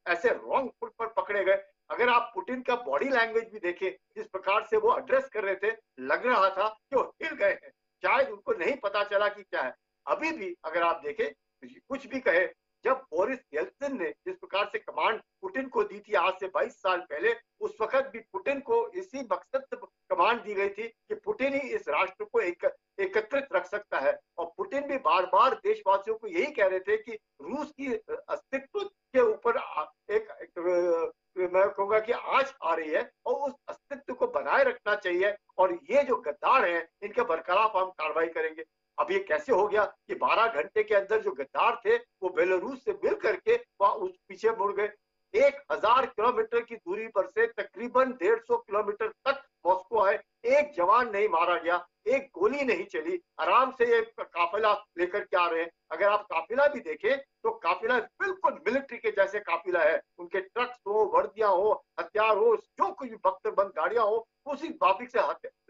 ऐसे wrong foot पर पकड़े गए। अगर आप पुतिन का बॉडी लैंग्वेज भी देखें, जिस प्रकार से वो एड्रेस कर रहे थे, लग रहा था कि वो हिल गए हैं, शायद उनको नहीं पता चला कि क्या है। अभी भी अगर आप देखें, कुछ भी कहे, जब बोरिस येल्त्सिन ने जिस प्रकार से कमांड पुतिन को दी थी आज से 22 साल पहले, उस वक्त भी पुतिन को इसी मकसद से कमांड दी गई थी कि पुतिन ही इस राष्ट्र को एकत्रित रख सकता है। और पुतिन भी बार बार देशवासियों को यही कह रहे थे कि रूस की अस्तित्व के ऊपर मैं कहूंगा कि आंच आ रही है और उस अस्तित्व को बनाए रखना चाहिए, और ये जो गद्दार हैं इनके बरखिलाफ हम कार्रवाई करेंगे। अब ये कैसे हो गया कि 12 घंटे के अंदर जो गद्दार थे वो बेलारूस से मिल करके वहां उस पीछे मुड़ गए। 1000 किलोमीटर की दूरी पर से तकरीबन 150 किलोमीटर तक मॉस्को आए, एक जवान नहीं मारा गया, एक गोली नहीं चली, आराम से ये काफिला लेकर के आ रहे हैं। अगर आप काफिला भी देखें तो काफिला बिल्कुल मिलिट्री के जैसे काफिला है, उनके ट्रक्स हो, वर्दियां हो, हथियार हो, जो कुछ बख्तरबंद गाड़ियां हो, उसी ट्रैफिक से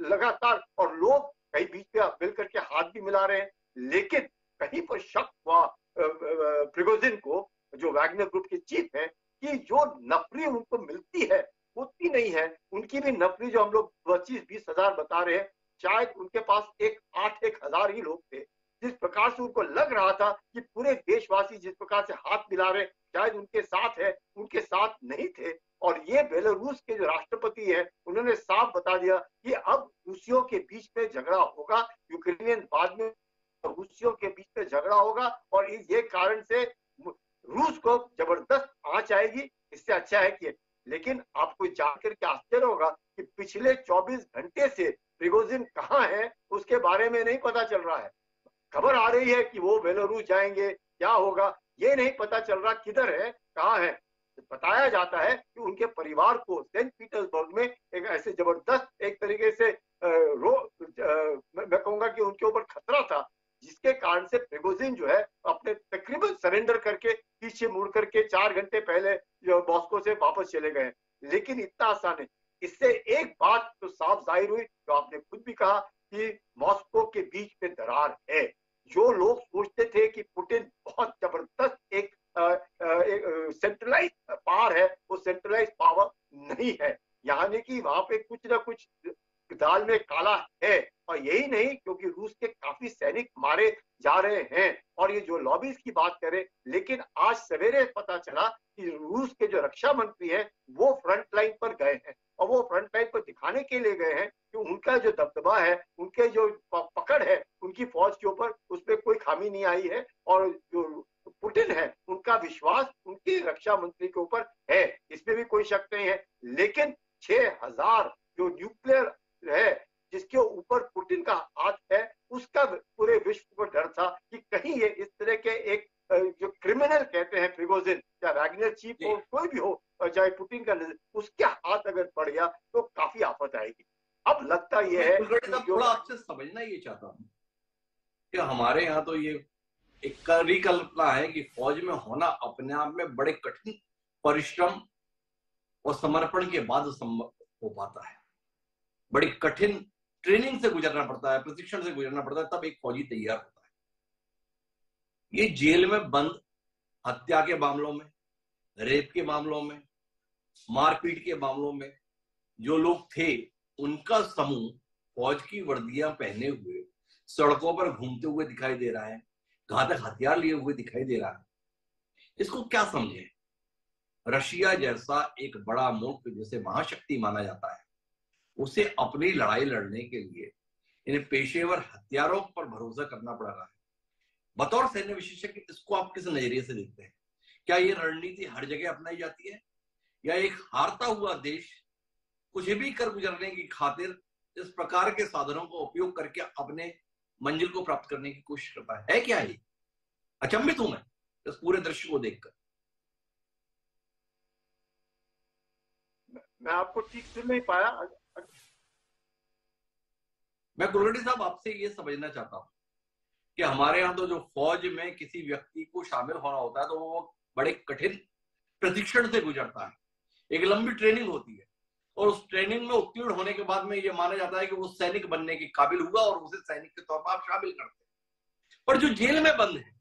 लगातार, और लोग कहीं बीच में मिल करके हाथ भी मिला रहे हैं। लेकिन कहीं पर शक हुआ प्रिगोजिन को, जो वैगनर ग्रुप के चीफ है, कि जो नफरी उनको मिलती है उतनी नहीं है। उनकी भी नफरी जो हम लोग 25-20 हजार बता रहे हैं, शायद उनके पास 8-1000 ही लोग थे। जिस प्रकार से उनको लग रहा था कि पूरे देशवासी जिस प्रकार से हाथ मिला रहे शायद उनके साथ है, उनके साथ नहीं थे। और ये बेलारूस के जो राष्ट्रपति है, उन्होंने साफ बता दिया कि अब रूसियों के बीच में झगड़ा होगा, यूक्रेनियन बाद में रूसियों के बीच में झगड़ा होगा, और ये कारण से रूस को जबरदस्त आंच आएगी। इससे अच्छा है कि, लेकिन आपको जानकर के आश्चर्य होगा कि पिछले 24 घंटे से प्रिगोजिन कहाँ है उसके बारे में नहीं पता चल रहा है। खबर आ रही है कि वो बेलारूस जाएंगे, क्या होगा ये नहीं पता चल रहा, किधर है, कहाँ है। बताया जाता है कि उनके परिवार को सेंट पीटर्सबर्ग में एक ऐसे जबरदस्त एक तरीके से मैं कहूंगा कि उनके ऊपर खतरा था, जिसके कारण से प्रिगोजिन जो है अपने तकरीबन सरेंडर करके पीछे मुड़ करके 4 घंटे पहले मॉस्को से वापस चले गए। लेकिन इतना आसान है। इससे एक बात तो साफ जाहिर हुई, जो आपने खुद भी कहा, कि मॉस्को के बीच में दरार है। जो लोग सोचते थे कि पुतिन बहुत जबरदस्त एक सेंट्रलाइज पावर है, वो सेंट्रलाइज पावर नहीं है, यानी कि वहां पे कुछ ना कुछ दाल में काला है। और यही नहीं, क्योंकि रूस के काफी सैनिक मारे जा रहे हैं। और ये जो लॉबीज की बात करें, लेकिन आज सवेरे पता चला कि रूस के जो रक्षा मंत्री हैं वो फ्रंट लाइन पर गए हैं, और वो फ्रंट लाइन पर दिखाने के लिए गए हैं कि उनका जो दबदबा है, उनके जो पकड़ है उनकी फौज के ऊपर, उसमें कोई खामी नहीं आई है। और जो पुतिन है उनका विश्वास उनके रक्षा मंत्री के ऊपर है, इसमें भी कोई शक नहीं है। लेकिन 6000 जो न्यूक्लियर है जिसके ऊपर पुतिन का हाथ है, उसका पूरे विश्व को डर था कि कहीं ये इस तरह के एक जो क्रिमिनल कहते हैं प्रिगोजिन, या वैगनर चीफ हो, कोई भी हो, चाहे पुतिन का, उसके हाथ अगर पड़ गया तो काफी आफत आएगी। अब लगता यह है, थोड़ा आपसे समझना ये चाहता हूँ कि हमारे यहाँ तो ये एक परिकल्पना है कि फौज में होना अपने आप में बड़े कठिन परिश्रम और समर्पण के बाद संभव हो पाता है। बड़ी कठिन ट्रेनिंग से गुजरना पड़ता है, प्रशिक्षण से गुजरना पड़ता है, तब एक फौजी तैयार होता है। ये जेल में बंद हत्या के मामलों में, रेप के मामलों में, मारपीट के मामलों में जो लोग थे, उनका समूह फौज की वर्दियां पहने हुए सड़कों पर घूमते हुए दिखाई दे रहा है, घातक हथियार लिए हुए दिखाई दे रहा है। इसको क्या समझे? रशिया जैसा एक बड़ा मुल्क जिसे महाशक्ति माना जाता है, उसे अपनी लड़ाई लड़ने के लिए इन पेशेवर हथियारों पर भरोसा करना पड़ रहा है। बतौर सैन्य विशेषज्ञ इसको आप किस नजरिए से देखते हैं? क्या ये रणनीति हर जगह अपनाई जाती है, या एक हारता हुआ देश कुछ भी कर गुजरने की खातिर इस प्रकार के साधनों का उपयोग करके अपने मंजिल को प्राप्त करने की कोशिश करता है? क्या ये अचंभित हूं मैं इस पूरे दृश्य को देखकर। मैं आपको ठीक से नहीं पाया। मैं कुलकर्णी साहब आपसे ये समझना चाहता हूं कि हमारे यहाँ तो जो फौज में किसी व्यक्ति को शामिल होना होता है तो वो बड़े कठिन प्रशिक्षण से गुजरता है, एक लंबी ट्रेनिंग होती है, और उस ट्रेनिंग में उत्तीर्ण होने के बाद में ये माना जाता है कि वो सैनिक बनने के काबिल हुआ और उसे सैनिक के तौर पर आप शामिल करते हैं। पर जो जेल में बंद है